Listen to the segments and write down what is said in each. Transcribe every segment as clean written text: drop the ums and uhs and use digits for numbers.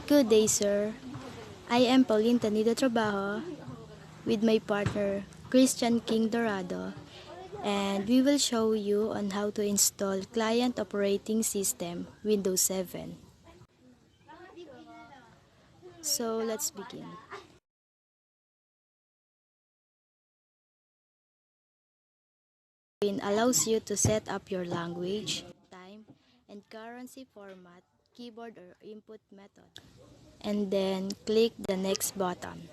Good day, sir. I am Pauline Tanido Trabajo with my partner Christian King Dorado, and we will show you on how to install Client Operating System Windows 7. So let's begin. It allows you to set up your language, time, and currency format, keyboard or input method, and then click the next button.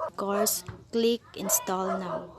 Of course, click Install Now.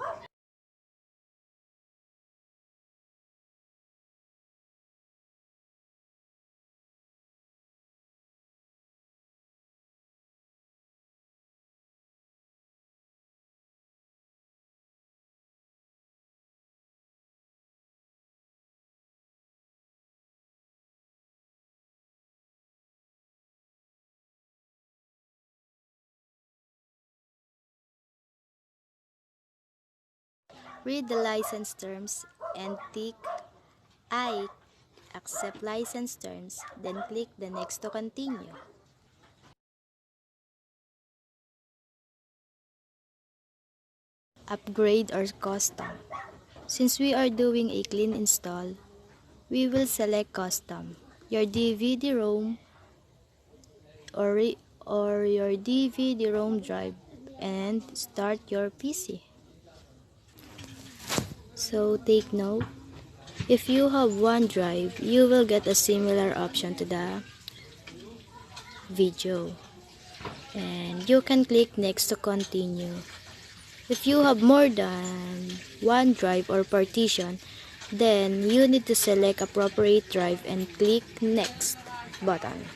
Read the license terms and tick I accept license terms, then click the next to continue. Upgrade or custom. Since we are doing a clean install, we will select custom. Your DVD-ROM or your DVD-ROM drive and start your PC. So take note, if you have OneDrive, you will get a similar option to the video. And you can click next to continue. If you have more than one drive or partition, then you need to select appropriate drive and click next button.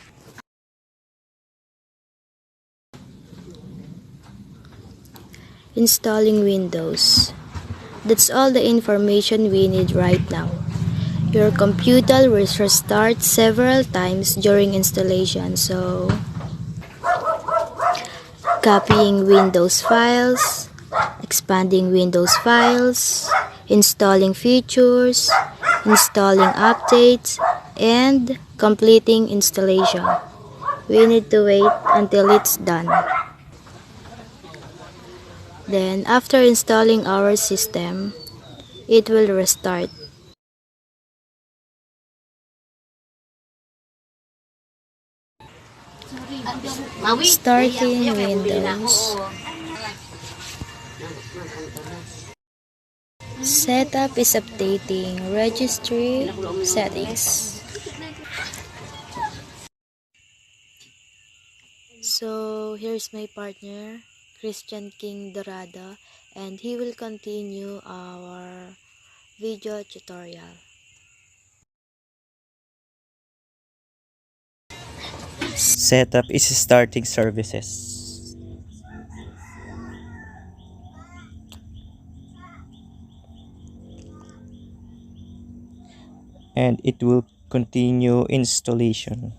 Installing Windows. That's all the information we need right now. Your computer will restart several times during installation, so copying Windows files, expanding Windows files, installing features, installing updates, and completing installation. We need to wait until it's done. Then, after installing our system, it will restart. Starting Windows. Setup is updating registry settings. So here's my partner, Christian King Dorado, and he will continue our video tutorial. Setup is starting services. And it will continue installation.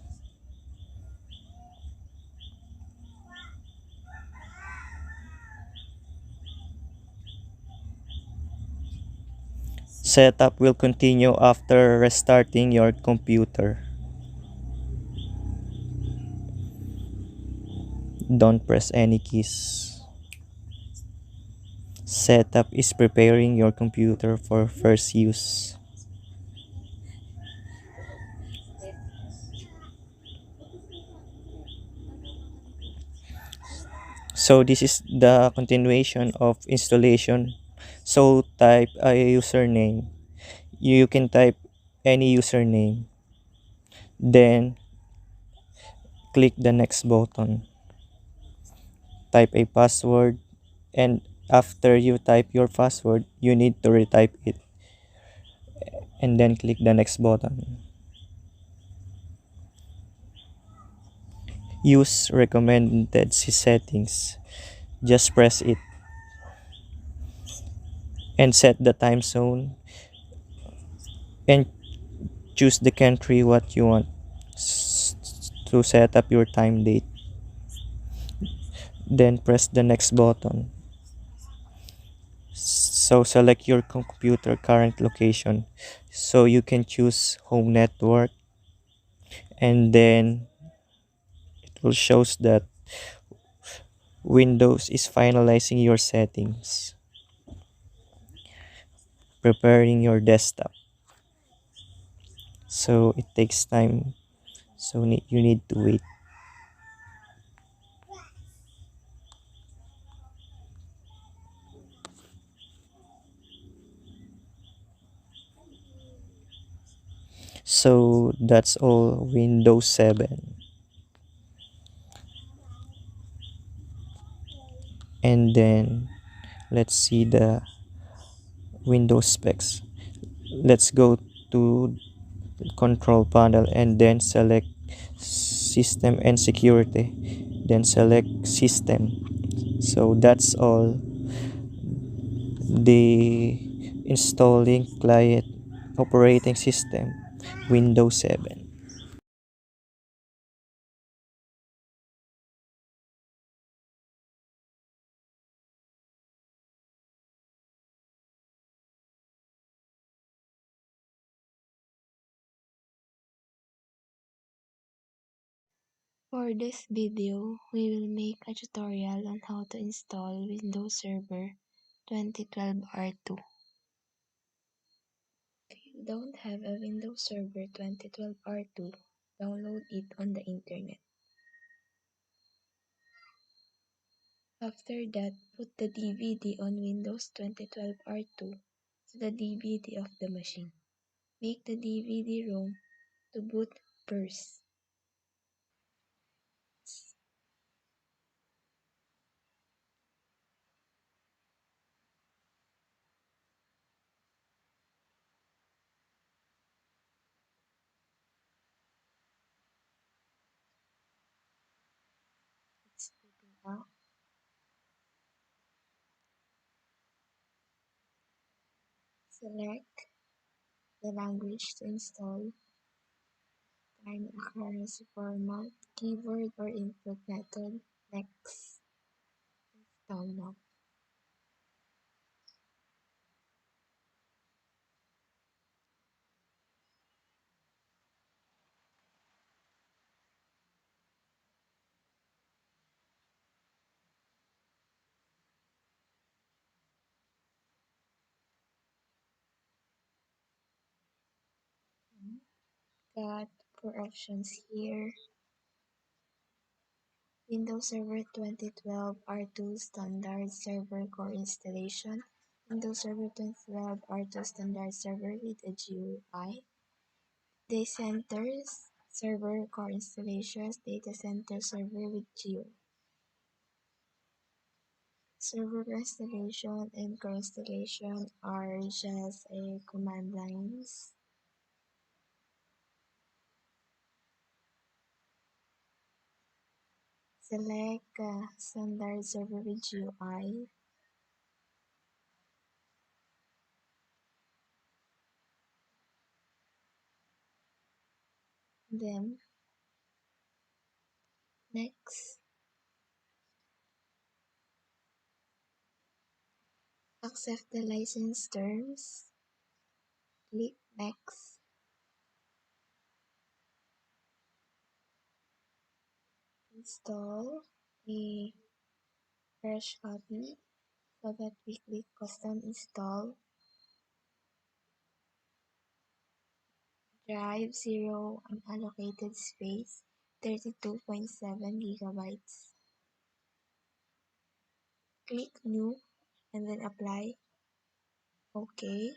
Setup will continue after restarting your computer. Don't press any keys. Setup is preparing your computer for first use. So this is the continuation of installation. So type a username. You can type any username. Then click the next button. Type a password, and after you type your password, you need to retype it. And then click the next button. Use recommended settings. Just press it. And set the time zone. And choose the country what you want to set up your time date. Then press the next button. So select your computer current location. So you can choose home network, and then it title shows that Windows is finalizing your settings, preparing your desktop. So it takes time. So you need to wait. So that's all Windows 7. And then let's see the Windows specs. Let's go to control panel and then select system and security, then select system. So that's all the installing client operating system Windows 7. For this video, we will make a tutorial on how to install Windows Server 2012 R2. If you don't have a Windows Server 2012 R2, download it on the internet. After that, put the DVD on Windows 2012 R2 to the DVD of the machine. Make the DVD ROM to boot first. It's booting up. Select the language to install, time accuracy format, keyboard or input method. Next. Install now. Got four options here. Windows Server 2012 R2 Standard Server Core Installation. Windows Server 2012 R2 Standard Server with a GUI. Data Centers Server Core Installations. Data Center Server with GUI. Server installation and core installation are just a command lines. Select Standard Server with GUI. Then next, accept the license terms. Click next. Install a fresh copy so that we click custom install. Drive 0 unallocated space 32.7 gigabytes. Click new and then apply. OK.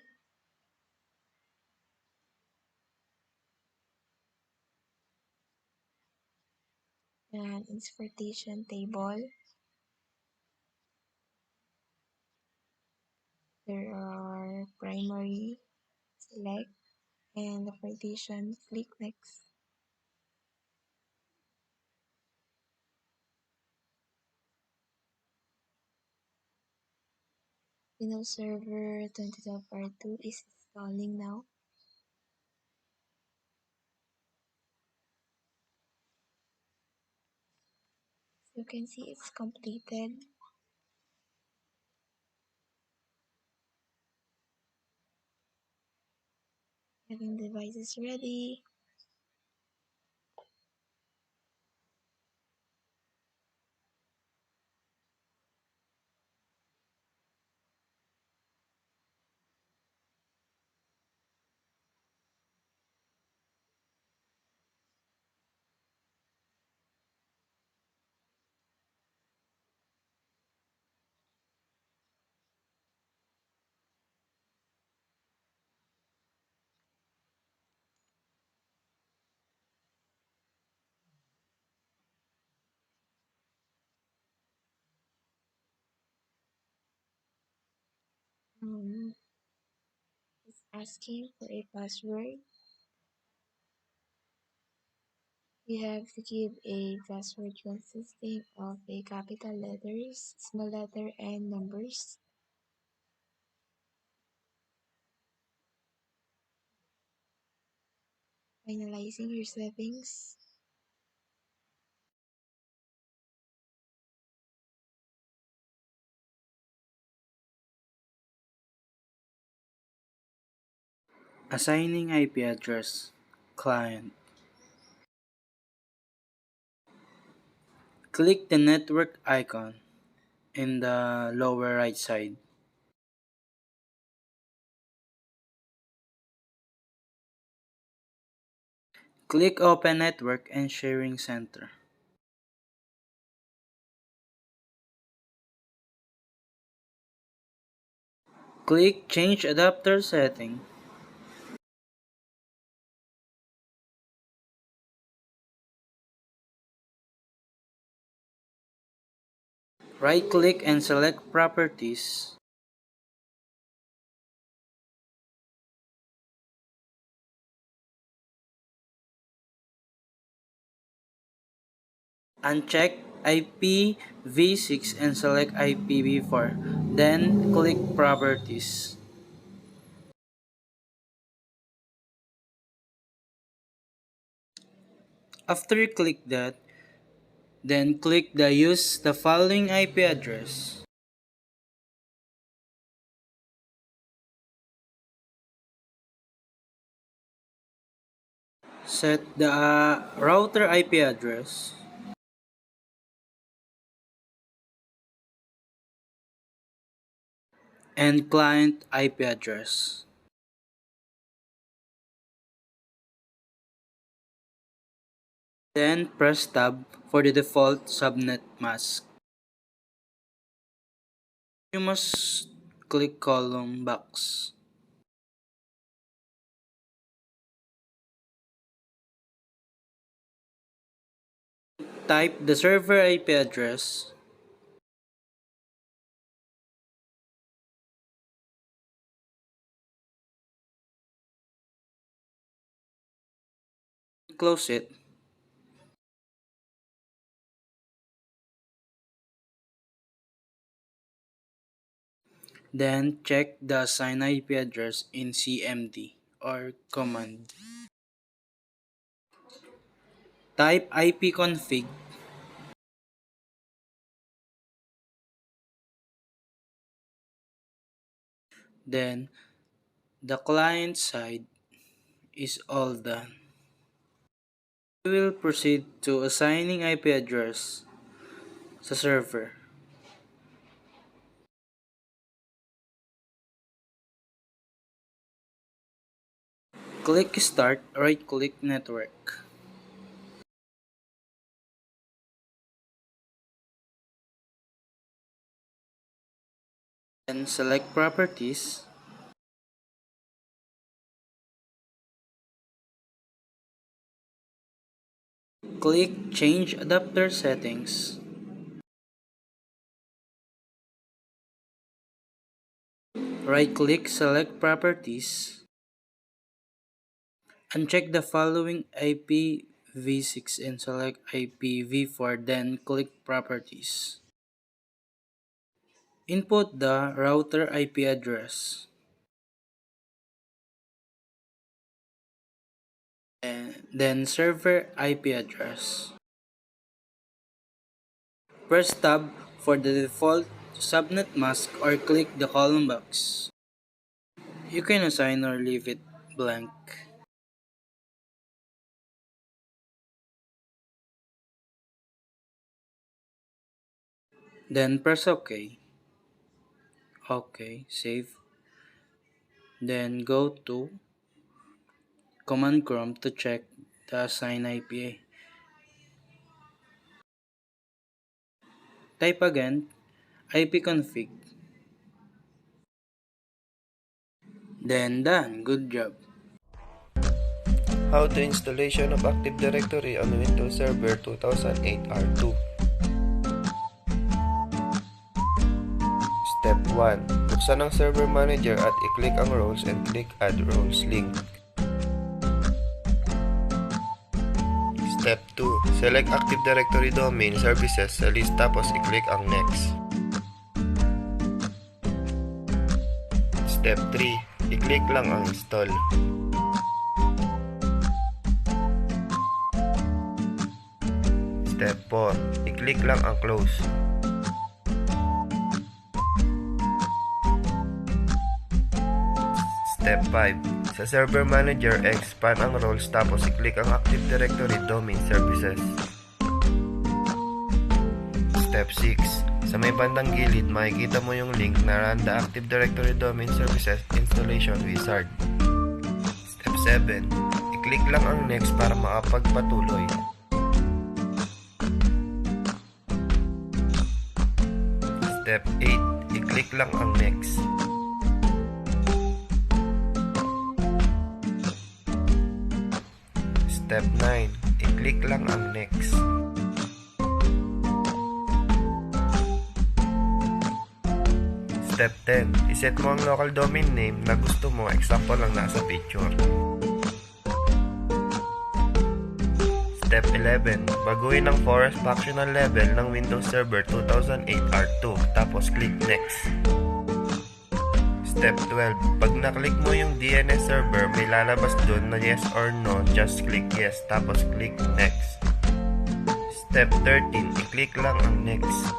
And insertion table. There are primary, select, and the partition. Click next. Windows Server 2012 R2 is installing now. You can see it's completed. Having devices ready. It's asking for a password. You have to give a password consisting of a capital letters, small letter, and numbers. Finalizing your settings. Assigning IP address. Client. Click the network icon in the lower right side. Click Open Network and Sharing Center. Click Change Adapter Setting. Right-click and select Properties. Uncheck IPv6 and select IPv4. Then click Properties. After you click that, then click the Use the following IP address. Set the router IP address. And client IP address. Then press Tab for the default subnet mask. You must click column box. Type the server IP address. Close it. Then check the assign IP address in CMD or command. Type ipconfig. Then the client side is all done. We will proceed to assigning IP address sa server. Click Start, right-click Network. Then select Properties. Click Change Adapter Settings. Right-click, select Properties. Uncheck the following IPv6 and select IPv4, then click Properties. Input the router IP address. And then server IP address. Press Tab for the default subnet mask or click the column box. You can assign or leave it blank. Then press OK. OK, save. Then go to Command Prompt to check the assign IP. Type again ipconfig. Then done. Good job. How to installation of Active Directory on Windows Server 2008 R2. Step 1. buksan ang Server Manager at i-click ang roles and click Add Roles link. Step 2. Select Active Directory Domain Services sa list tapos i-click ang Next. Step 3. I-click lang ang Install. Step 4. I-click lang ang Close. Step 5. Sa Server Manager, expand ang roles tapos i-click ang Active Directory Domain Services. Step 6. Sa may bandang gilid, makikita mo yung link na Run the Active Directory Domain Services Installation Wizard. Step 7. I-click lang ang Next para makapagpatuloy. Step 8. I-click lang ang Next. Step 9. I-click lang ang Next. Step 10. I-set mo ang local domain name na gusto mo, example lang nasa picture. Step 11. Baguhin ang forest factional level ng Windows Server 2008 R2, tapos click Next. Step 12. Pag naklik mo yung DNS server, may lalabas dun na yes or no, just click yes, tapos click Next. Step 13. I-click lang ang Next.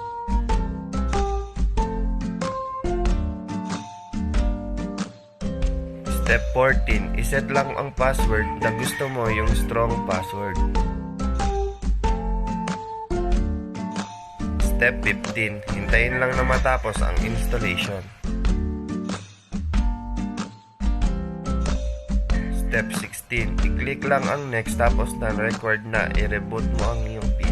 Step 14. I-set lang ang password na gusto mo, yung strong password. Step 15. Hintayin lang na matapos ang installation. Step 16. I-click lang ang Next tapos na record na i-reboot mo ang iyong PC.